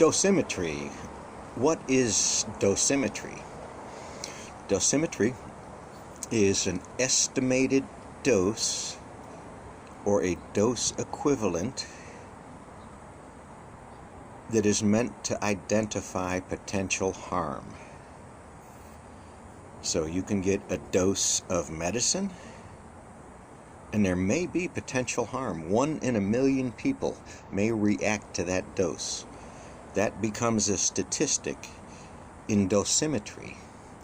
Dosimetry. What is dosimetry? Dosimetry is an estimated dose or a dose equivalent that is meant to identify potential harm. So you can get a dose of medicine and there may be potential harm. 1 in a million people may react to that dose. That becomes a statistic in dosimetry,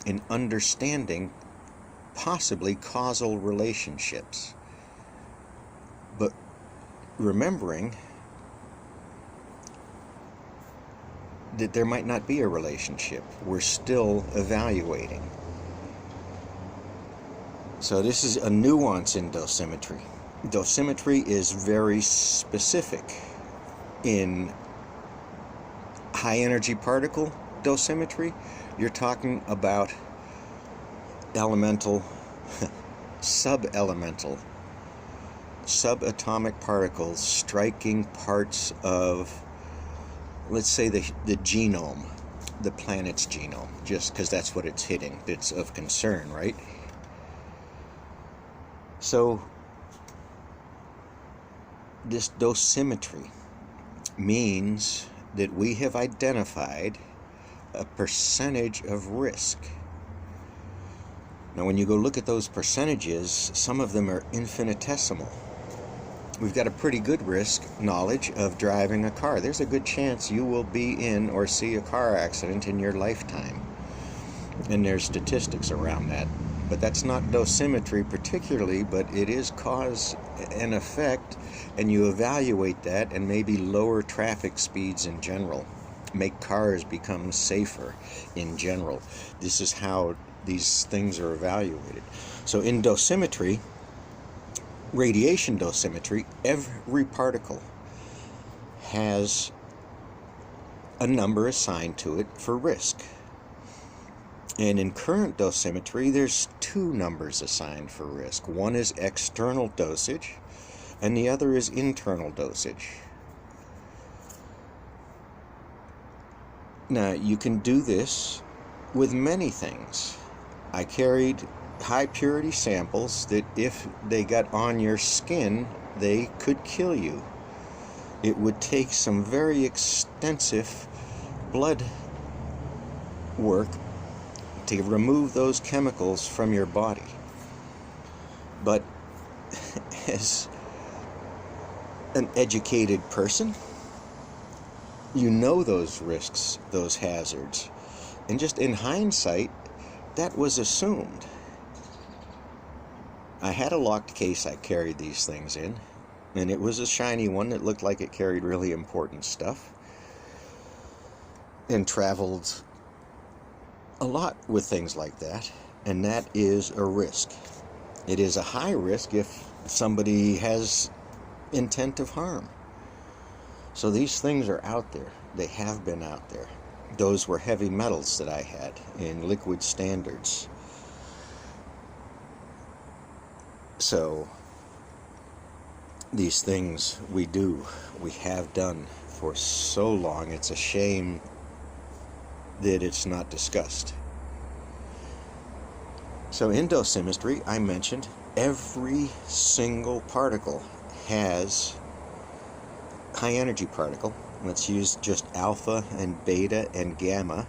in understanding possibly causal relationships. But remembering that there might not be a relationship. We're still evaluating. So this is a nuance in dosimetry. Dosimetry is very specific. In high energy particle dosimetry, you're talking about elemental, subatomic particles striking parts of, let's say, the genome, the planet's genome, just because that's what it's hitting. It's of concern, right? So this dosimetry means that we have identified a percentage of risk. Now when you go look at those percentages, some of them are infinitesimal. We've got a pretty good risk knowledge of driving a car. There's a good chance you will be in or see a car accident in your lifetime. And there's statistics around that. But that's not dosimetry particularly, but it is cause and effect, and you evaluate that and maybe lower traffic speeds in general, make cars become safer in general. This is how these things are evaluated. So in dosimetry, radiation dosimetry, every particle has a number assigned to it for risk. And in current dosimetry, there's 2 numbers assigned for risk. One is external dosage, and the other is internal dosage. Now, you can do this with many things. I carried high purity samples that if they got on your skin, they could kill you. It would take some very extensive blood work to remove those chemicals from your body. But as an educated person, you know those risks, those hazards. And just in hindsight, that was assumed. I had a locked case I carried these things in, and it was a shiny one that looked like it carried really important stuff, and traveled a lot with things like that, and that is a risk. It is a high risk if somebody has intent of harm. So these things are out there. They have been out there. Those were heavy metals that I had in liquid standards. So these things we have done for so long, it's a shame that it's not discussed. So in dosimetry, I mentioned every single particle has high energy particle. Let's use just alpha and beta and gamma.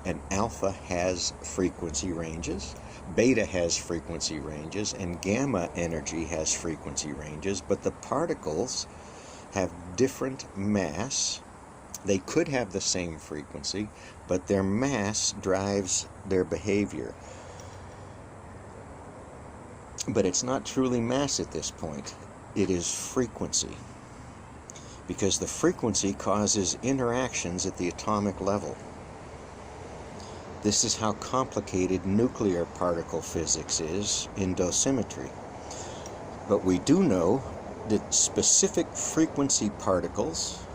And alpha has frequency ranges, beta has frequency ranges, and gamma energy has frequency ranges, but the particles have different mass. They could have the same frequency, but their mass drives their behavior. But it's not truly mass at this point. It is frequency. Because the frequency causes interactions at the atomic level. This is how complicated nuclear particle physics is in dosimetry. But we do know that specific frequency particles,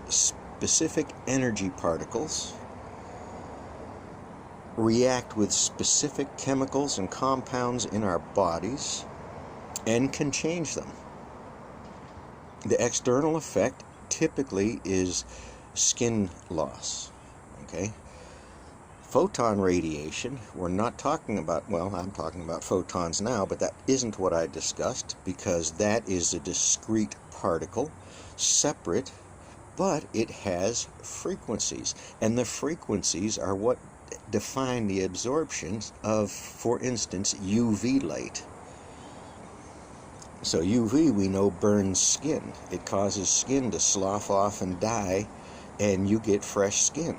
specific energy particles, react with specific chemicals and compounds in our bodies and can change them. The external effect typically is skin loss. Okay? Photon radiation, we're not talking about, well, I'm talking about photons now, but that isn't what I discussed, because that is a discrete particle, separate, but it has frequencies, and the frequencies are what define the absorptions of, for instance, UV light. So UV, we know, burns skin. It causes skin to slough off and die, and you get fresh skin.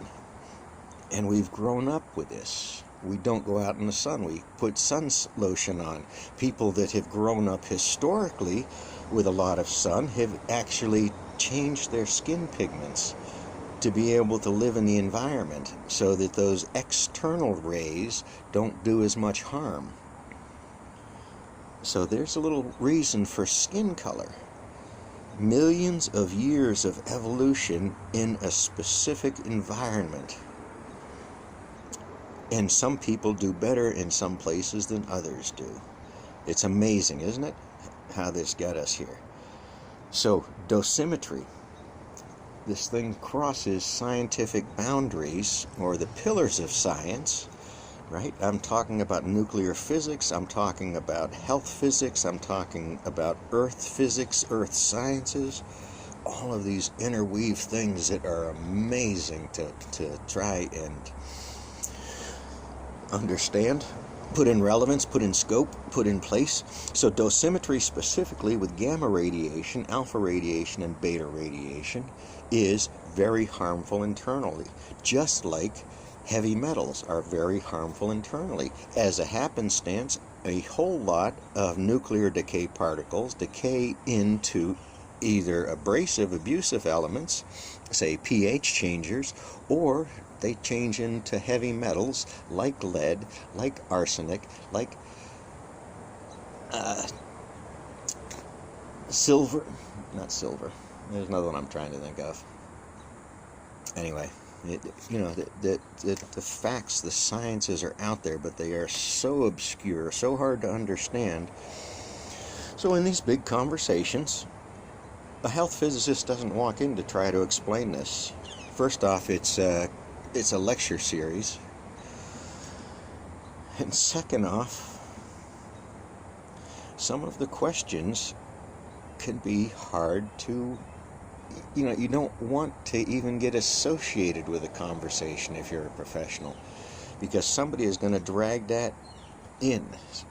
And we've grown up with this. We don't go out in the sun. We put sun lotion on. People that have grown up historically with a lot of sun have actually changed their skin pigments to be able to live in the environment so that those external rays don't do as much harm. So there's a little reason for skin color. Millions of years of evolution in a specific environment. And some people do better in some places than others do. It's amazing, isn't it, how this got us here. So, dosimetry. This thing crosses scientific boundaries, or the pillars of science, right? I'm talking about nuclear physics, I'm talking about health physics, I'm talking about earth physics, earth sciences. All of these interweave things that are amazing to try and understand, put in relevance, put in scope, put in place. So dosimetry specifically with gamma radiation, alpha radiation, and beta radiation is very harmful internally, just like heavy metals are very harmful internally. As a happenstance, a whole lot of nuclear decay particles decay into either abrasive, abusive elements, say pH changers, or they change into heavy metals like lead, like arsenic, like silver. Not silver. There's another one I'm trying to think of. Anyway, the facts, the sciences are out there, but they are so obscure, so hard to understand. So in these big conversations, a health physicist doesn't walk in to try to explain this. First off, it's a lecture series. And second off, some of the questions can be hard to, you don't want to even get associated with a conversation if you're a professional, because somebody is going to drag that in.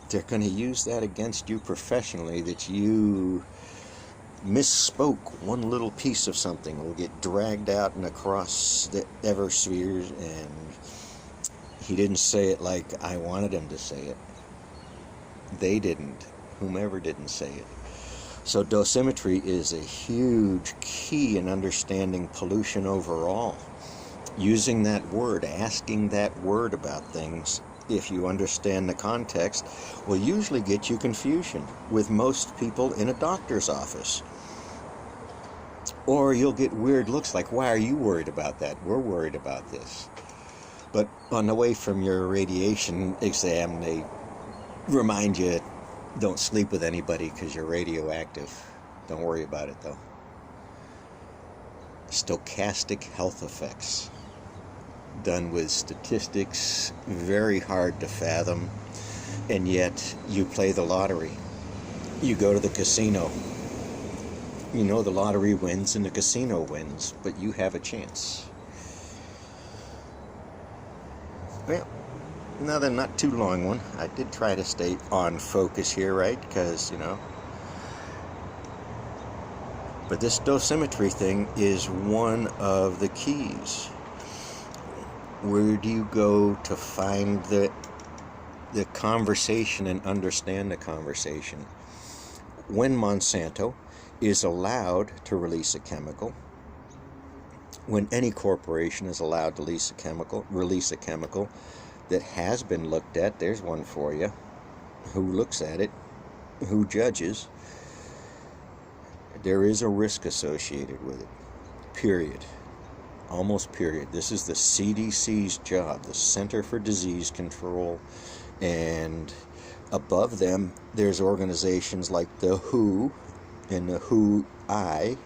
They're going to use that against you professionally, that you misspoke. One little piece of something will get dragged out and across the everspheres, and he didn't say it like I wanted him to say it. They didn't. Whomever didn't say it. So dosimetry is a huge key in understanding pollution overall. Using that word, asking that word about things, if you understand the context, will usually get you confusion with most people in a doctor's office. Or you'll get weird looks like, why are you worried about that? We're worried about this. But on the way from your radiation exam, they remind you, don't sleep with anybody because you're radioactive. Don't worry about it, though. Stochastic health effects. Done with statistics, very hard to fathom, and yet you play the lottery. You go to the casino. You know the lottery wins and the casino wins, but you have a chance. Well, another not too long one. I did try to stay on focus here, right? Because, but this dosimetry thing is one of the keys. Where do you go to find the conversation and understand the conversation? When Monsanto is allowed to release a chemical, when any corporation is allowed to release a chemical that has been looked at, there's one for you. Who looks at it? Who judges? There is a risk associated with it. Period. Almost period. This is the CDC's job, the Center for Disease Control, and above them there's organizations like the WHO and the WHO-I,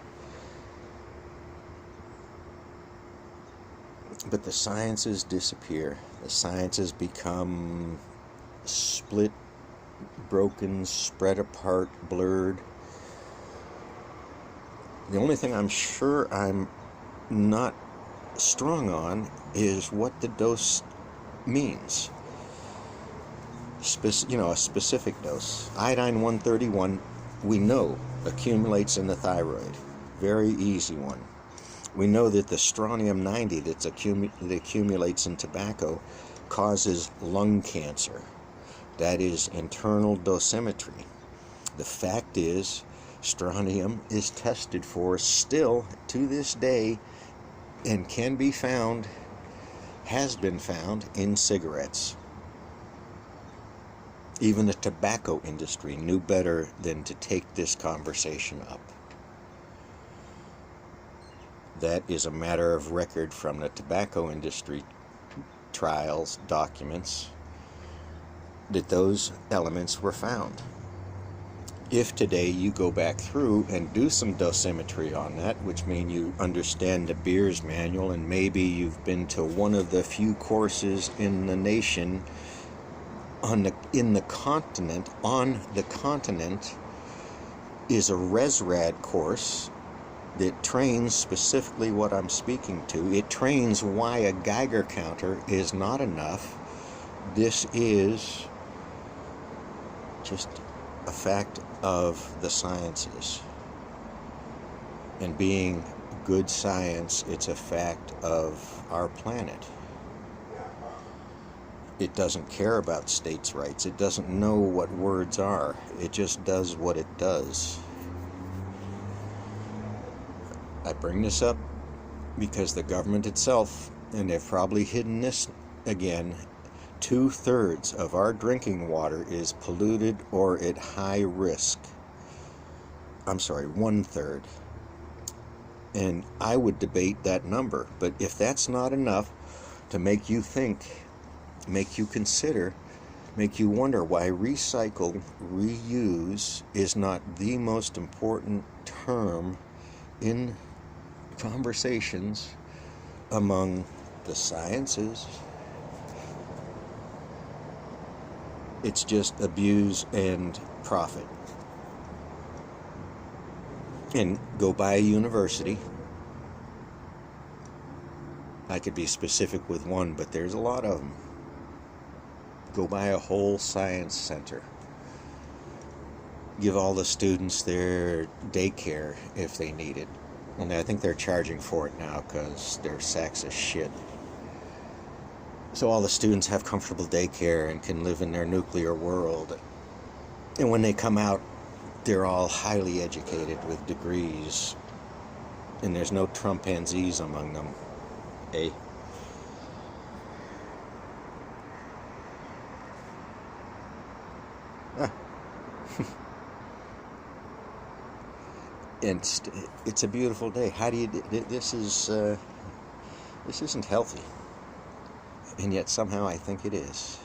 But the sciences disappear. The sciences become split, broken, spread apart, blurred. The only thing I'm sure I'm not strong on is what the dose means. A specific dose. Iodine 131, we know, accumulates in the thyroid. Very easy one. We know that the strontium 90 that accumulates in tobacco causes lung cancer. That is internal dosimetry. The fact is, strontium is tested for still to this day and can be found, has been found in cigarettes. Even the tobacco industry knew better than to take this conversation up. That is a matter of record from the tobacco industry trials documents that those elements were found. If today you go back through and do some dosimetry on that, which means you understand the Beers manual and maybe you've been to one of the few courses in the nation on the continent is a ResRad course that trains specifically what I'm speaking to. It trains why a Geiger counter is not enough. This is just a fact of the sciences. And being good science, it's a fact of our planet. It doesn't care about states' rights. It doesn't know what words are. It just does what it does. I bring this up because the government itself, and they've probably hidden this again, 2/3 of our drinking water is polluted or at high risk. I'm sorry, 1/3. And I would debate that number. But if that's not enough to make you think, make you consider, make you wonder why recycle, reuse is not the most important term in conversations among the sciences. It's just abuse and profit. And go by a university. I could be specific with one, but there's a lot of them. Go by a whole science center. Give all the students their daycare if they need it. Only I think they're charging for it now because they're sacks of shit. So all the students have comfortable daycare and can live in their nuclear world. And when they come out, they're all highly educated with degrees. And there's no Trumpanzees among them. Eh? And it's a beautiful day. How do you? This isn't healthy, and yet somehow I think it is.